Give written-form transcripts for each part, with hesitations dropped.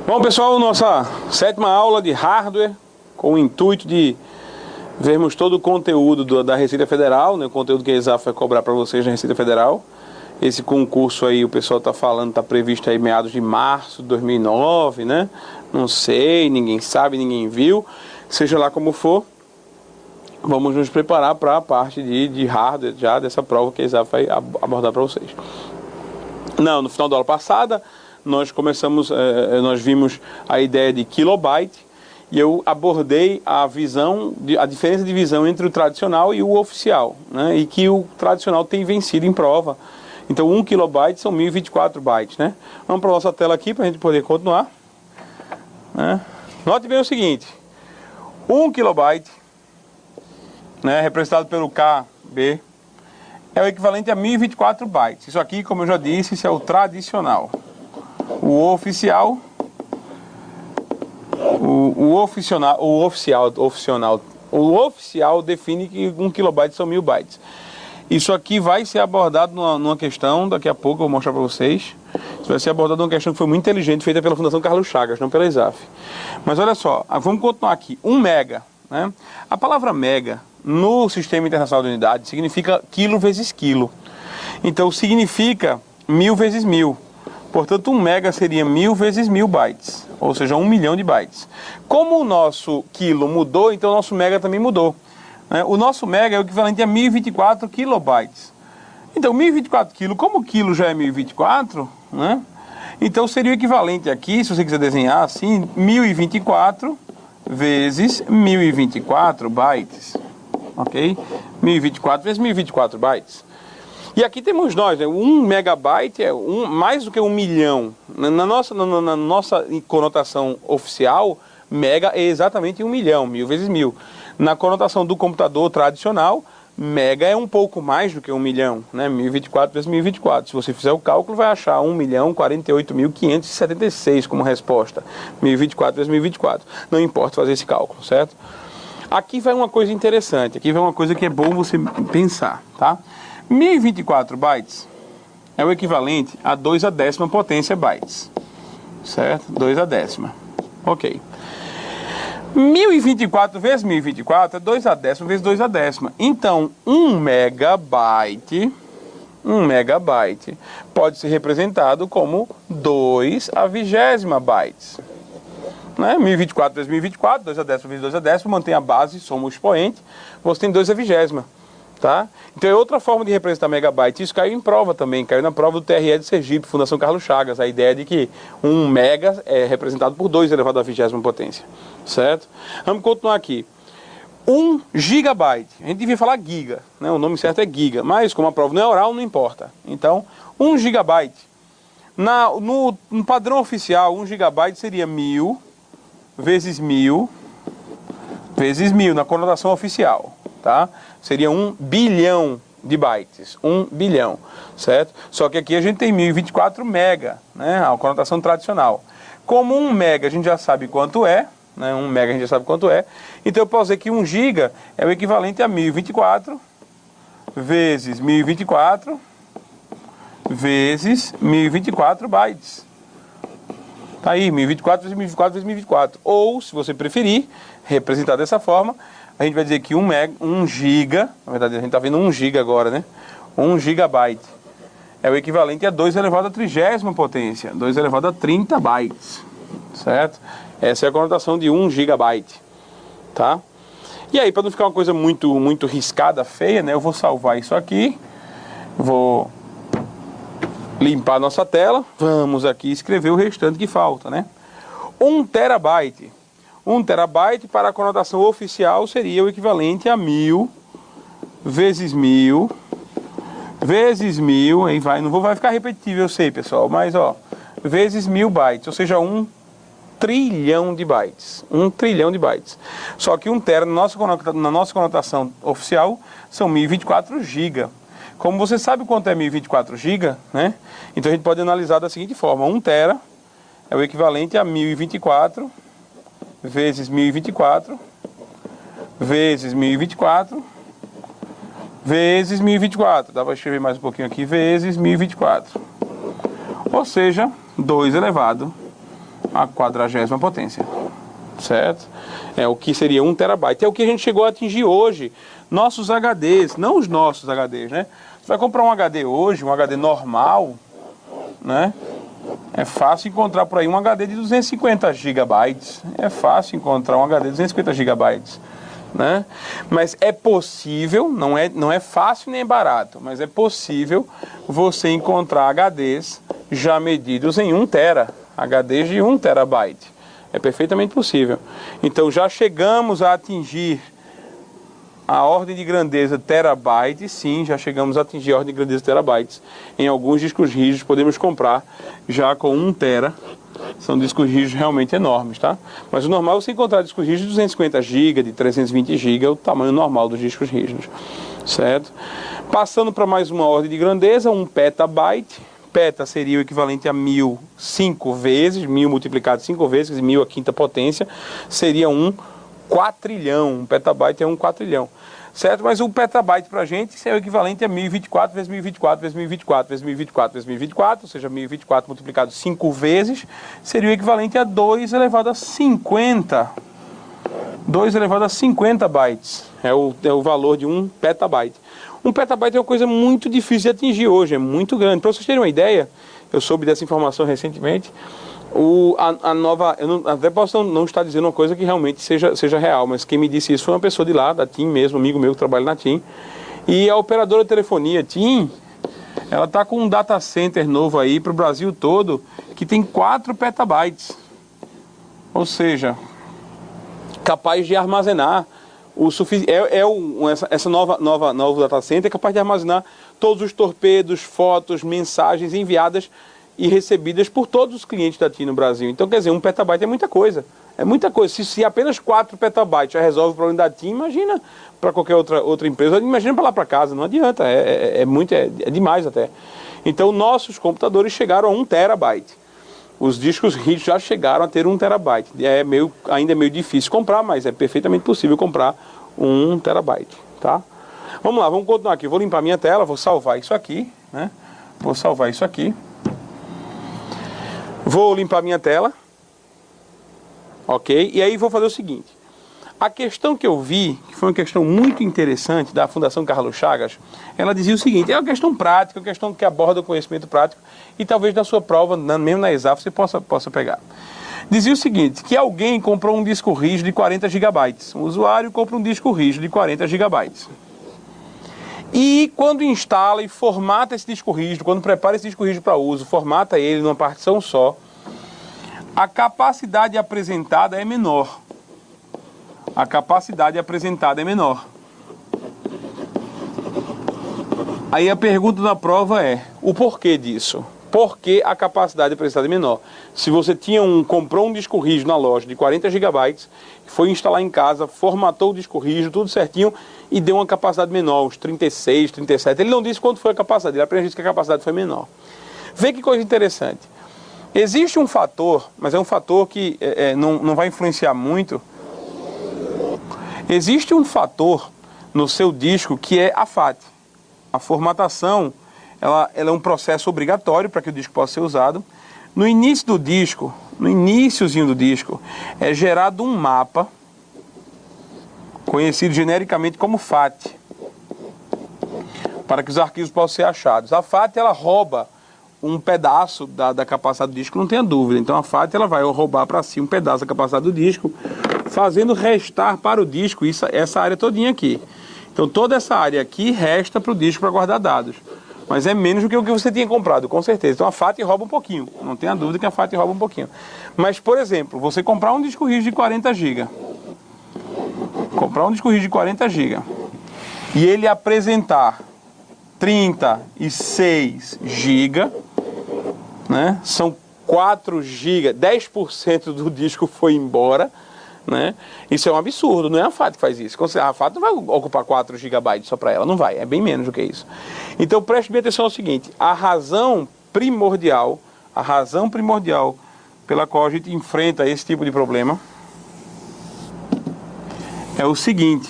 Bom, pessoal, nossa 7ª aula de hardware, com o intuito de vermos todo o conteúdo da Receita Federal, né, o conteúdo que a Exaf vai cobrar para vocês na Receita Federal. Esse concurso aí, o pessoal está falando, está previsto aí meados de março de 2009, né? Não sei, ninguém sabe, ninguém viu. Seja lá como for, vamos nos preparar para a parte de hardware já dessa prova que a Exaf vai abordar para vocês. No final da aula passada, nós vimos a ideia de kilobyte e eu abordei a diferença de visão entre o tradicional e o oficial, né? E que o tradicional tem vencido em prova. Então 1 kilobyte são 1024 bytes, né? Vamos para a nossa tela aqui para a gente poder continuar, né? Note bem o seguinte: 1 kilobyte, né, representado pelo KB, é o equivalente a 1024 bytes. Isso aqui, como eu já disse, isso é o tradicional. O oficial, o oficial define que 1 kilobyte são 1000 bytes. Isso aqui vai ser abordado numa questão, daqui a pouco eu vou mostrar para vocês. Isso vai ser abordado numa questão que foi muito inteligente, feita pela Fundação Carlos Chagas, não pela Exaf. Mas olha só, vamos continuar aqui. 1 mega, né? A palavra mega no Sistema Internacional de Unidades significa quilo vezes quilo. Então significa 1000 vezes 1000. Portanto, 1 mega seria 1000 vezes 1000 bytes, ou seja, 1 milhão de bytes. Como o nosso quilo mudou, então o nosso mega também mudou, né? O nosso mega é o equivalente a 1024 kilobytes. Então, 1024 quilos, como o quilo já é 1024, né? Então seria o equivalente aqui, se você quiser desenhar assim, 1024 vezes 1024 bytes, ok? 1024 vezes 1024 bytes. E aqui temos nós, né? 1 megabyte é mais do que 1 milhão. Na nossa conotação oficial, mega é exatamente 1 milhão, 1000 vezes 1000. Na conotação do computador tradicional, mega é um pouco mais do que 1 milhão, né? 1024 vezes 1024. Se você fizer o cálculo, vai achar 1.048.576 como resposta. 1024 vezes 1024. Não importa fazer esse cálculo, certo? Aqui vai uma coisa interessante, aqui vai uma coisa que é bom você pensar, tá? 1024 bytes é o equivalente a 2 à 10ª potência bytes, certo? 2 à 10ª, ok. 1024 vezes 1024 é 2 à 10ª vezes 2 à 10ª. Então, 1 megabyte pode ser representado como 2 à 20ª bytes, né? 1024 vezes 1024, 2 à 10ª vezes 2 à 10ª, mantém a base, soma o expoente, você tem 2 à 20ª. Tá? Então é outra forma de representar megabyte. Isso caiu em prova também, caiu na prova do TRE de Sergipe, Fundação Carlos Chagas, a ideia de que 1 mega é representado por 2 elevado à 20ª potência, certo? Vamos continuar aqui. 1 gigabyte, a gente devia falar giga, né? O nome certo é giga, mas como a prova não é oral, não importa. Então, 1 gigabyte, no padrão oficial, 1 gigabyte seria 1000 vezes 1000 vezes 1000, na conotação oficial, tá? Seria 1 bilhão de bytes, 1 bilhão, certo? Só que aqui a gente tem 1024 mega, né? A conotação tradicional. Como 1 mega a gente já sabe quanto é, né? 1 mega a gente já sabe quanto é, então eu posso dizer que 1 giga é o equivalente a 1024 vezes 1024 vezes 1024 bytes. Tá aí, 1024 vezes 1024 vezes 1024. Ou, se você preferir, representar dessa forma, a gente vai dizer que 1 giga, na verdade a gente está vendo 1 giga agora, né? 1 gigabyte é o equivalente a 2 elevado à 30ª potência, 2 elevado a 30 bytes, certo? Essa é a conotação de 1 gigabyte, tá? E aí, para não ficar uma coisa muito riscada, feia, né? Eu vou salvar isso aqui, vou limpar a nossa tela, vamos aqui escrever o restante que falta, né? 1 terabyte. 1 terabyte para a conotação oficial seria o equivalente a 1000 vezes 1000 vezes 1000, aí vai ficar repetitivo, eu sei, pessoal, mas ó, vezes 1000 bytes, ou seja, 1 trilhão de bytes. 1 trilhão de bytes. Só que 1 tera na nossa conotação oficial são 1024 GB. Como você sabe quanto é 1024 GB, né? Então a gente pode analisar da seguinte forma: 1 tera é o equivalente a 1024 vezes 1024 vezes 1024 vezes 1024. Dá para escrever mais um pouquinho aqui, vezes 1024. Ou seja, 2 elevado a 40ª potência, certo? É o que seria 1 terabyte. É o que a gente chegou a atingir hoje. Nossos HDs, não os nossos HDs, né? Você vai comprar um HD hoje, um HD normal, né? É fácil encontrar por aí um HD de 250 gigabytes. É fácil encontrar um HD de 250 gigabytes, né? Mas é possível, não é fácil nem barato, mas é possível você encontrar HDs já medidos em 1 tera, HDs de 1 terabyte. É perfeitamente possível. Então já chegamos a atingir a ordem de grandeza terabyte, sim, já chegamos a atingir a ordem de grandeza terabytes. Em alguns discos rígidos podemos comprar já com 1 tera. São discos rígidos realmente enormes, tá? Mas o normal é você encontrar discos rígidos de 250 GB, de 320 GB, é o tamanho normal dos discos rígidos, certo? Passando para mais uma ordem de grandeza, 1 petabyte. Peta seria o equivalente a 1000 5 vezes, 1000 multiplicado 5 vezes, 1000 a quinta potência, seria 1 quatrilhão. 1 petabyte é 1 quatrilhão, certo? Mas o petabyte para a gente é o equivalente a 1024 vezes 1024 vezes 1024 vezes 1024 vezes 1024, ou seja, 1024 multiplicado 5 vezes, seria o equivalente a 2 elevado a 50. 2 elevado a 50 bytes é o valor de 1 petabyte. 1 petabyte é uma coisa muito difícil de atingir hoje, é muito grande. Para vocês terem uma ideia, eu soube dessa informação recentemente, a nova, eu não, até posso não estar dizendo uma coisa que realmente seja real, mas quem me disse isso foi uma pessoa de lá, da TIM mesmo, amigo meu que trabalha na TIM. E a operadora de telefonia TIM, ela está com um data center novo aí para o Brasil todo, que tem 4 petabytes. Ou seja, capaz de armazenar o suficiente. Essa nova data center é capaz de armazenar todos os torpedos, fotos, mensagens enviadas e recebidas por todos os clientes da TIM no Brasil. Então, quer dizer, 1 petabyte é muita coisa. É muita coisa. Se apenas 4 petabytes já resolve o problema da TIM, imagina para qualquer outra empresa, imagina para lá para casa, não adianta. É demais até. Então, nossos computadores chegaram a 1 terabyte. Os discos rígidos já chegaram a ter 1 terabyte. Ainda é meio difícil comprar, mas é perfeitamente possível comprar 1 terabyte, tá? Vamos lá, vamos continuar aqui. Vou limpar minha tela, vou salvar isso aqui, né? Vou salvar isso aqui. Vou limpar minha tela, ok? E aí vou fazer o seguinte. A questão que eu vi, que foi uma questão muito interessante da Fundação Carlos Chagas, ela dizia o seguinte, é uma questão prática, uma questão que aborda o conhecimento prático e talvez na sua prova, mesmo na ESAF, você possa pegar. Dizia o seguinte, que alguém comprou um disco rígido de 40 gigabytes. Um usuário compra um disco rígido de 40 gigabytes. E quando instala e formata esse disco rígido, quando prepara esse disco rígido para uso, formata ele numa partição só, a capacidade apresentada é menor. A capacidade apresentada é menor. Aí a pergunta da prova é, o porquê disso? Por que a capacidade apresentada é menor? Se você comprou um disco rígido na loja de 40 gigabytes, foi instalar em casa, formatou o disco rígido, tudo certinho, e deu uma capacidade menor, uns 36, 37. Ele não disse quanto foi a capacidade, ele apenas disse que a capacidade foi menor. Vê que coisa interessante. Existe um fator, mas é um fator que não vai influenciar muito. Existe um fator no seu disco que é a FAT. A formatação, ela é um processo obrigatório para que o disco possa ser usado. No início do disco, no iniciozinho do disco, é gerado um mapa, conhecido genericamente como FAT, para que os arquivos possam ser achados. A FAT, ela rouba um pedaço da capacidade do disco, não tenha dúvida. Então a FAT, ela vai roubar para si um pedaço da capacidade do disco, fazendo restar para o disco essa área todinha aqui. Então toda essa área aqui resta para o disco para guardar dados. Mas é menos do que o que você tinha comprado, com certeza. Então a FAT rouba um pouquinho. Não tenha dúvida que a FAT rouba um pouquinho. Mas, por exemplo, você comprar um disco rígido de 40 GB. Comprar um disco rígido de 40 GB. E ele apresentar 36 GB. Né? São 4 GB. 10% do disco foi embora. Né? Isso é um absurdo, não é a FAT que faz isso. A FAT não vai ocupar 4 GB só para ela, não vai, é bem menos do que isso. Então preste bem atenção ao seguinte, a razão primordial pela qual a gente enfrenta esse tipo de problema é o seguinte.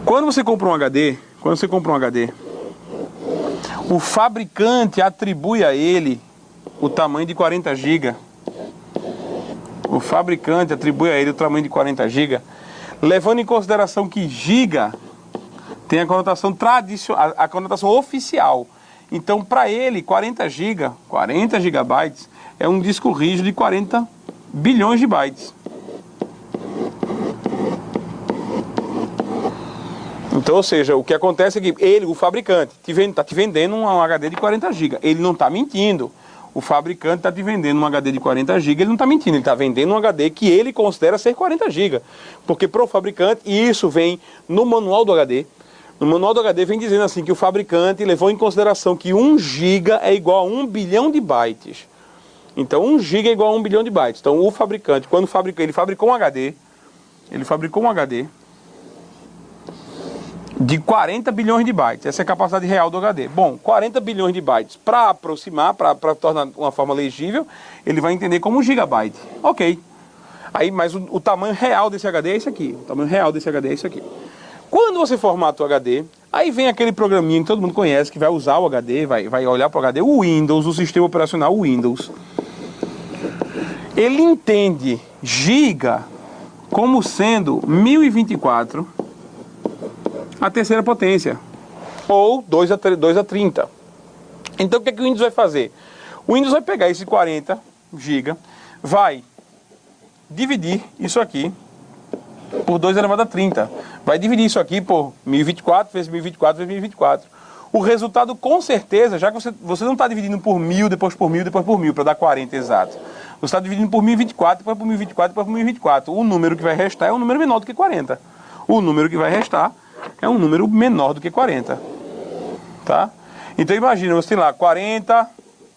Quando você compra um HD, o fabricante atribui a ele o tamanho de 40 GB. O fabricante atribui a ele o tamanho de 40 GB, levando em consideração que giga tem a conotação tradicional, a conotação oficial. Então, para ele, 40 GB, 40 GB é um disco rígido de 40 bilhões de bytes. Então, ou seja, o que acontece é que ele, o fabricante, está te vendendo um HD de 40 GB. Ele não está mentindo. O fabricante está te vendendo um HD de 40 GB, ele não está mentindo. Ele está vendendo um HD que ele considera ser 40 GB. Porque para o fabricante, e isso vem no manual do HD, no manual do HD vem dizendo assim que o fabricante levou em consideração que 1 GB é igual a 1 bilhão de bytes. Então 1 GB é igual a 1 bilhão de bytes. Então o fabricante, quando ele fabricou um HD, de 40 bilhões de bytes. Essa é a capacidade real do HD. Bom, 40 bilhões de bytes, para aproximar, para tornar uma forma legível, ele vai entender como 1 gigabyte. Ok. Aí, mas o tamanho real desse HD é esse aqui. O tamanho real desse HD é esse aqui. Quando você formata o HD, aí vem aquele programinha que todo mundo conhece, que vai usar o HD, vai olhar para o HD, o Windows, o sistema operacional Windows. Ele entende giga como sendo 1024 a terceira potência, ou 2 a 30. Então o que é que o Windows vai fazer? O Windows vai pegar esse 40 GB, vai dividir isso aqui por 2 elevado a 30. Vai dividir isso aqui por 1024 vezes 1024 vezes 1024. O resultado, com certeza, já que você não está dividindo por 1000, depois por 1000, depois por 1000, para dar 40 exato. Você está dividindo por 1024, depois por 1024, depois por 1024. O número que vai restar é um número menor do que 40. O número que vai restar é um número menor do que 40. Tá? Então imagina, você tem lá 40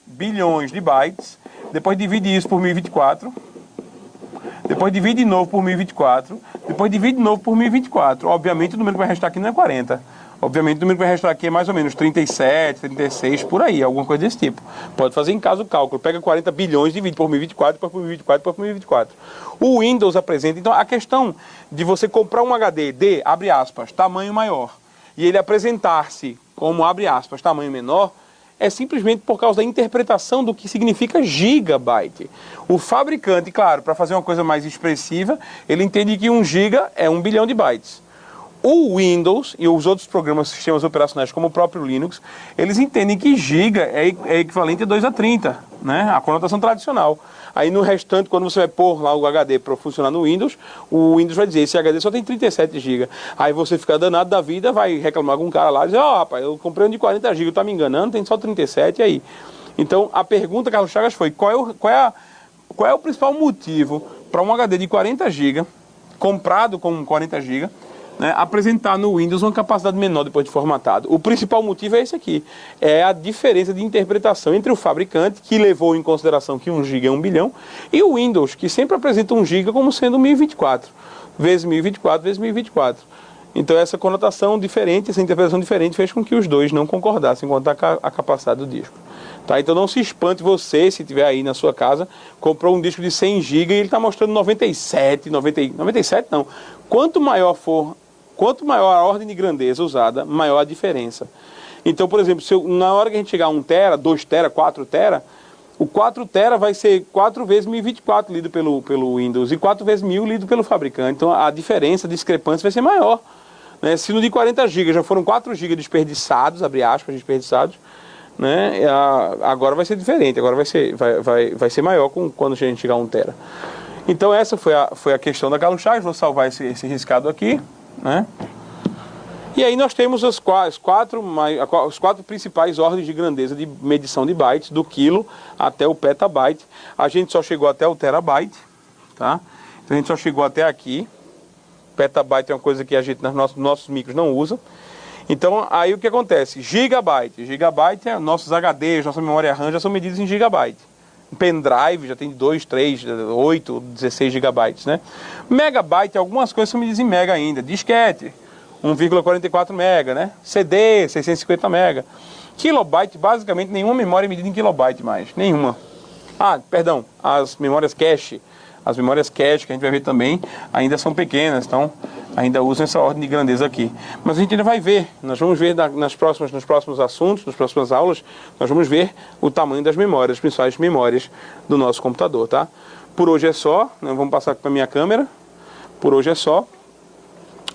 bilhões de bytes, depois divide isso por 1024, depois divide de novo por 1024, depois divide de novo por 1024. Obviamente o número que vai restar aqui não é 40. Obviamente o número que vai restar aqui é mais ou menos 37, 36, por aí, alguma coisa desse tipo. Pode fazer em casa o cálculo. Pega 40 bilhões, divide por 1024, depois por 1024, depois por 1024. O Windows apresenta, então, a questão de você comprar um HD de, abre aspas, tamanho maior, e ele apresentar-se como, abre aspas, tamanho menor, é simplesmente por causa da interpretação do que significa gigabyte. O fabricante, claro, para fazer uma coisa mais expressiva, ele entende que 1 giga é 1 bilhão de bytes. O Windows e os outros programas, sistemas operacionais, como o próprio Linux, eles entendem que giga é equivalente a 2 a 30, né? A conotação tradicional. Aí no restante, quando você vai pôr lá o HD para funcionar no Windows, o Windows vai dizer, esse HD só tem 37 GB. Aí você fica danado da vida, vai reclamar com um cara lá e dizer, ó, rapaz, eu comprei um de 40 GB, tá me enganando, tem só 37, e aí? Então a pergunta, Carlos Chagas, foi, qual é o principal motivo para um HD de 40 GB, comprado com 40 GB, né, apresentar no Windows uma capacidade menor depois de formatado? O principal motivo é esse aqui, é a diferença de interpretação entre o fabricante, que levou em consideração que 1 GB é 1 bilhão, e o Windows, que sempre apresenta 1 GB como sendo 1024, vezes 1024, vezes 1024. Então essa conotação diferente, essa interpretação diferente fez com que os dois não concordassem quanto à capacidade do disco. Tá? Então não se espante você, se tiver aí na sua casa, comprou um disco de 100 GB e ele está mostrando 97, 97 não. Quanto maior a ordem de grandeza usada, maior a diferença. Então, por exemplo, na hora que a gente chegar a 1 TB, 2 TB, 4 TB, o 4 TB vai ser 4 vezes 1024 lido pelo Windows e 4 vezes 1000 lido pelo fabricante. Então a diferença, a discrepância vai ser maior. Né? Se no de 40 GB já foram 4 GB desperdiçados, abre aspas, desperdiçados, né? Agora vai ser diferente, agora vai ser maior quando a gente chegar a 1 TB. Então essa foi a questão da Carlos Chagas. Vou salvar esse riscado aqui, né? E aí nós temos as quatro principais ordens de grandeza de medição de bytes, do quilo até o petabyte. A gente só chegou até o terabyte, tá? Então a gente só chegou até aqui. Petabyte é uma coisa que a gente nos nossos micros não usa. Então aí o que acontece? Gigabyte. Gigabyte é nossos HDs, nossa memória RAM já são medidos em gigabyte. Pendrive já tem 2, 3, 8, 16 gigabytes, né? Megabyte, algumas coisas são medidas em mega ainda. Disquete, 1,44 mega, né? CD, 650 mega. Kilobyte, basicamente nenhuma memória é medida em kilobyte mais, nenhuma. Ah, perdão, as memórias cache, As memórias cache que a gente vai ver também ainda são pequenas, então ainda usam essa ordem de grandeza aqui. Mas a gente ainda vai ver, nós vamos ver nos próximos assuntos, nas próximas aulas, nós vamos ver o tamanho das memórias, as principais memórias do nosso computador, tá? Por hoje é só, né? Vamos passar aqui para a minha câmera. Por hoje é só.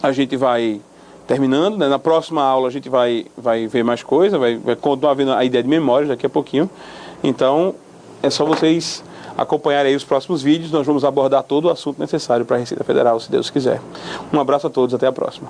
A gente vai terminando, né? Na próxima aula a gente vai ver mais coisa, vai continuar vendo a ideia de memórias daqui a pouquinho. Então, é só vocês acompanharem aí os próximos vídeos. Nós vamos abordar todo o assunto necessário para a Receita Federal, se Deus quiser. Um abraço a todos, até a próxima.